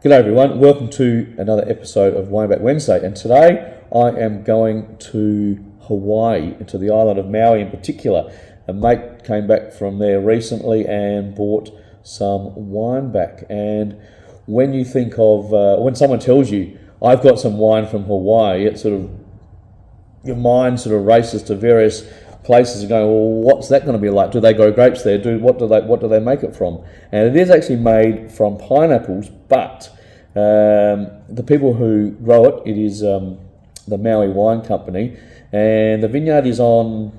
G'day everyone, welcome to another episode of Wine Wednesday, and today I am going to Hawaii, and to the island of Maui in particular. A mate came back from there recently and bought some wine back, and when you think of, when someone tells you, I've got some wine from Hawaii, it sort of, your mind sort of races to various places and going, well, what's that going to be like? Do they grow grapes there? What do they make it from? And it is actually made from pineapples, but the people who grow it, it is the Maui Wine Company, and the vineyard is on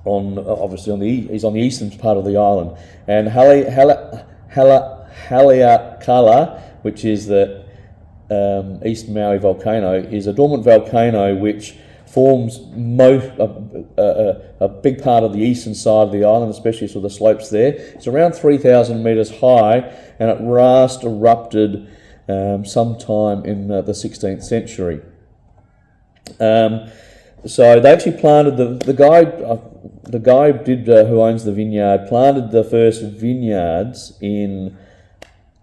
obviously he's on the eastern part of the island, and Haleakala, which is the East Maui volcano, is a dormant volcano which forms a big part of the eastern side of the island, especially sort of the slopes there. It's around 3,000 metres high, and it last erupted sometime in the 16th century. So they actually planted the guy who owns the vineyard planted the first vineyards in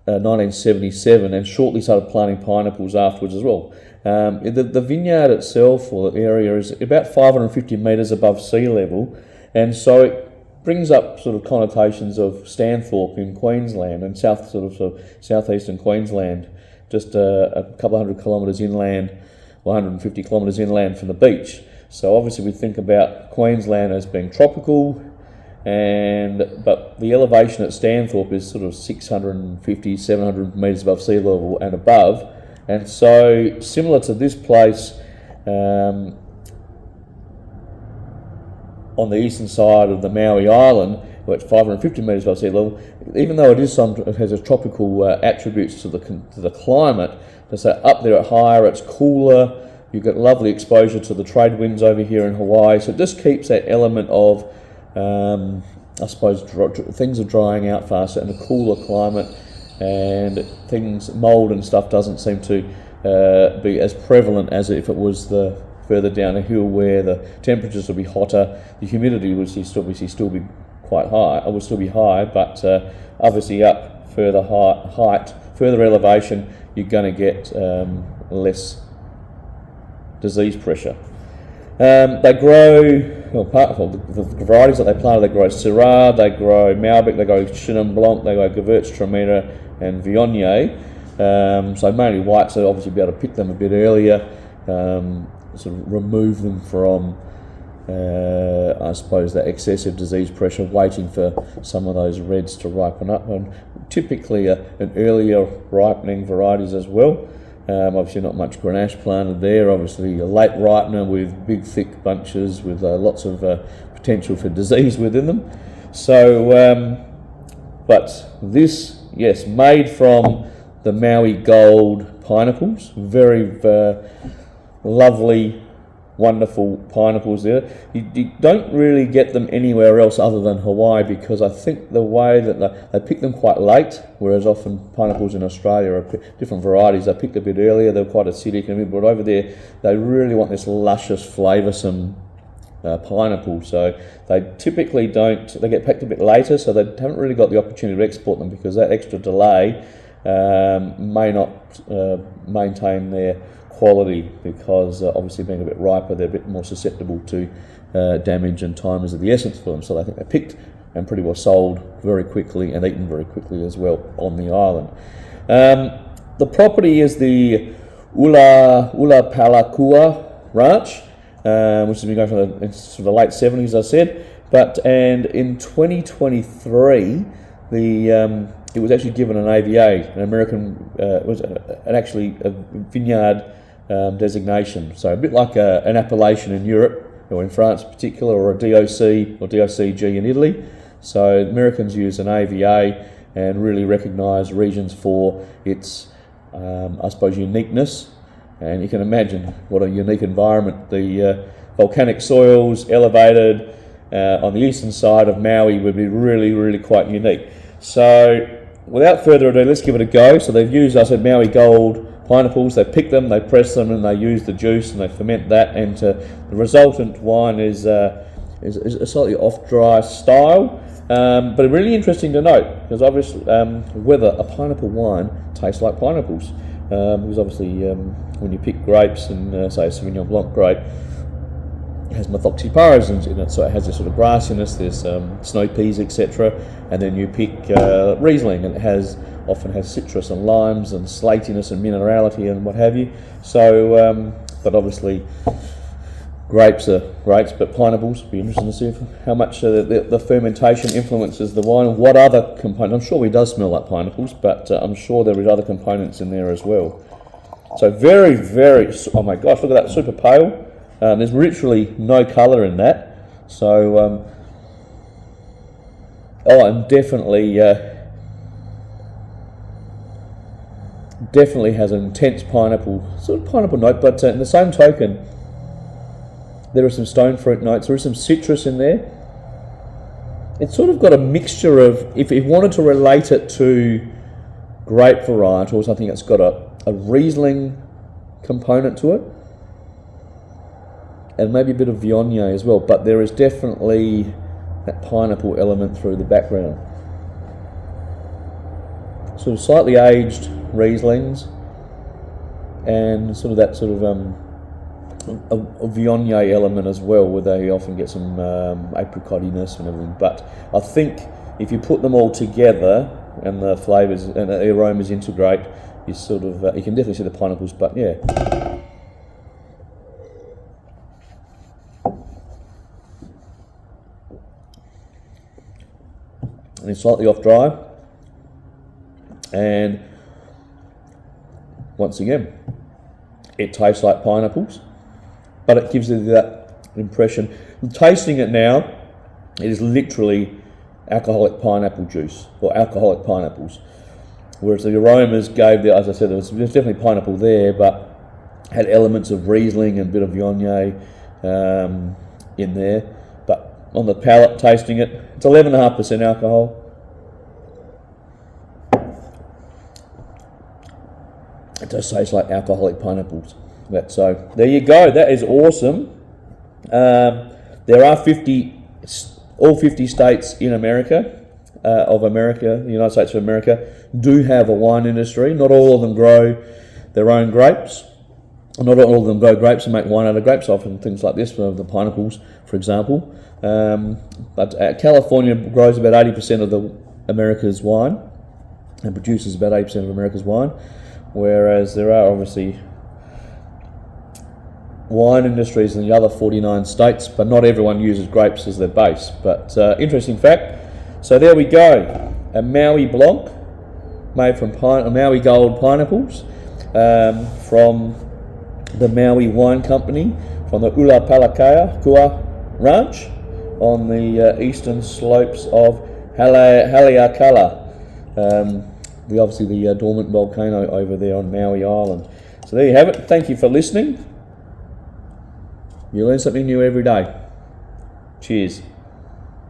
1977, and shortly started planting pineapples afterwards as well. The vineyard itself, or the area, is about 550 metres above sea level, and so it brings up sort of connotations of Stanthorpe in Queensland and southeastern Queensland, just a couple of hundred kilometres inland, 150 kilometres inland from the beach. So obviously we think about Queensland as being tropical, but the elevation at Stanthorpe is sort of 650, 700 metres above sea level and above. And so, similar to this place, on the eastern side of the Maui Island, which 550 metres above sea level, even though it has a tropical attributes to the climate, so up there at higher, it's cooler. You've got lovely exposure to the trade winds over here in Hawaii, so it just keeps that element of, I suppose, things are drying out faster and a cooler climate. And mould and stuff doesn't seem to be as prevalent as if it was the further down a hill where the temperatures will be hotter, the humidity would still be quite high. It would still be high, but obviously up further height, further elevation, you're going to get less disease pressure. They grow, the varieties that they planted, they grow Shiraz, they grow Malbec, they grow Chenin Blanc, they grow Gewurtztraminer and Viognier. So mainly white, so obviously be able to pick them a bit earlier, sort of remove them from, I suppose, that excessive disease pressure, waiting for some of those reds to ripen up, and typically an earlier ripening varieties as well. Obviously not much Grenache planted there, obviously a late ripener with big thick bunches with lots of potential for disease within them. So, but this, yes, made from the Maui Gold pineapples, very lovely, wonderful pineapples there. You don't really get them anywhere else other than Hawaii, because I think the way that they pick them quite late, whereas often pineapples in Australia are different varieties. They picked a bit earlier, they're quite acidic, but over there they really want this luscious, flavoursome pineapple. So they typically they get picked a bit later, so they haven't really got the opportunity to export them, because that extra delay may not maintain their quality, because obviously being a bit riper, they're a bit more susceptible to damage, and time is of the essence for them. So I think they're picked and pretty well sold very quickly and eaten very quickly as well on the island. The property is the Ulupalakua Ranch, which has been going from the late 70s, as I said. And in 2023, it was actually given an AVA, an American, actually a vineyard designation. So a bit like an appellation in Europe, or in France in particular, or a DOC or DOCG in Italy. So Americans use an AVA and really recognise regions for its, I suppose, uniqueness. And you can imagine what a unique environment. The volcanic soils, elevated on the eastern side of Maui, would be really, really quite unique. So without further ado, let's give it a go. So they've used, I said, Maui Gold pineapples. They pick them, they press them, and they use the juice and they ferment that. And the resultant wine is a slightly off-dry style. But really interesting to note, because obviously whether a pineapple wine tastes like pineapples. Because obviously when you pick grapes, and say a Sauvignon Blanc grape, it has methoxypyrazines in it, so it has this sort of grassiness, there's snow peas, etc. And then you pick Riesling, and it often has citrus and limes and slatiness and minerality and what have you. So, but obviously grapes are grapes, but pineapples, be interesting to see how much the fermentation influences the wine, and what other components. I'm sure it does smell like pineapples, but I'm sure there is other components in there as well. So very, very, oh my gosh, look at that, super pale. There's literally no colour in that. So, and definitely has an intense pineapple, sort of pineapple note, but in the same token, there are some stone fruit notes, there is some citrus in there. It's sort of got a mixture of, if you wanted to relate it to grape varietals, I think it's got a Riesling component to it, and maybe a bit of Viognier as well, but there is definitely that pineapple element through the background. Sort of slightly aged Rieslings, and sort of that sort of a Viognier element as well, where they often get some apricotiness and everything. But I think if you put them all together and the flavours and the aromas integrate, you sort of you can definitely see the pineapples. But yeah. And it's slightly off dry, and once again, it tastes like pineapples, but it gives you that impression. Tasting it now, it is literally alcoholic pineapple juice, or alcoholic pineapples, whereas the aromas gave the, as I said, there's definitely pineapple there, but had elements of Riesling and a bit of Viognier in there. But on the palate, tasting it, it's 11.5% alcohol. It does taste like alcoholic pineapples. So there you go. That is awesome. There are all 50 states in America, the United States of America, do have a wine industry. Not all of them grow their own grapes. Not all of them grow grapes and make wine out of grapes, often things like this, the pineapples, for example. But California grows about 80% of America's wine, and produces about 80% of America's wine, whereas there are obviously wine industries in the other 49 states, but not everyone uses grapes as their base. But interesting fact. So there we go, a Maui Blanc made from Maui Gold pineapples from the Maui Wine Company, from the Ulupalakua Ranch on the eastern slopes of Haleakala, obviously the dormant volcano over there on Maui Island. So there you have it. Thank you for listening. You learn something new every day. Cheers.